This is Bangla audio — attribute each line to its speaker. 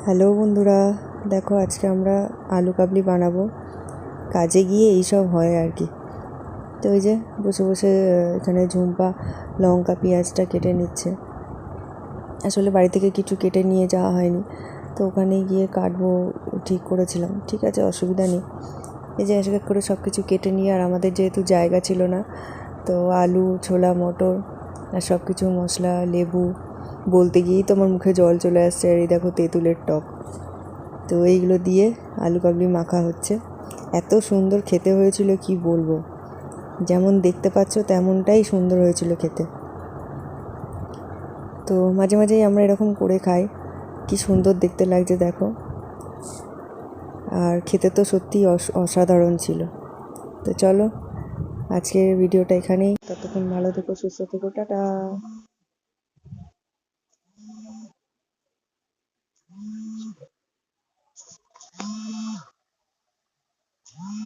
Speaker 1: হ্যালো বন্ধুরা, দেখো আজকে আমরা আলু কাবলি বানাবো। কাজে গিয়ে এইসব হয় আর কি। তো ওই যে বসে বসে এখানে ঝুম্পা লঙ্কা পেঁয়াজটা কেটে নিচ্ছে। আসলে বাড়ি থেকে কিছু কেটে নিয়ে যাওয়া হয়নি, তো ওখানে গিয়ে কাটবো ঠিক করেছিলাম। ঠিক আছে, অসুবিধা নেই। এই যে এক এক করে সব কিছু কেটে নিয়ে, আর আমাদের যেহেতু জায়গা ছিল না, তো আলু, ছোলা, মটর আর সব কিছু মশলা, লেবু, বলতে গিয়েই তো আমার মুখে জল চলে আসছে। আর এই দেখো তেঁতুলের টক। তো এইগুলো দিয়ে আলু কাবলি মাখা হচ্ছে। এত সুন্দর খেতে হয়েছিল কি বলবো, যেমন দেখতে পাচ্ছ তেমনটাই সুন্দর হয়েছিল খেতে। তো মাঝে মাঝেই আমরা এরকম করে খাই, কি সুন্দর দেখতে লাগছে দেখো। আর খেতে তো সত্যিই অসাধারণ ছিল। তো চলো আজকের ভিডিওটা এখানেই। ততক্ষণ ভালো থেকো, সুস্থ থেকো, টাটা।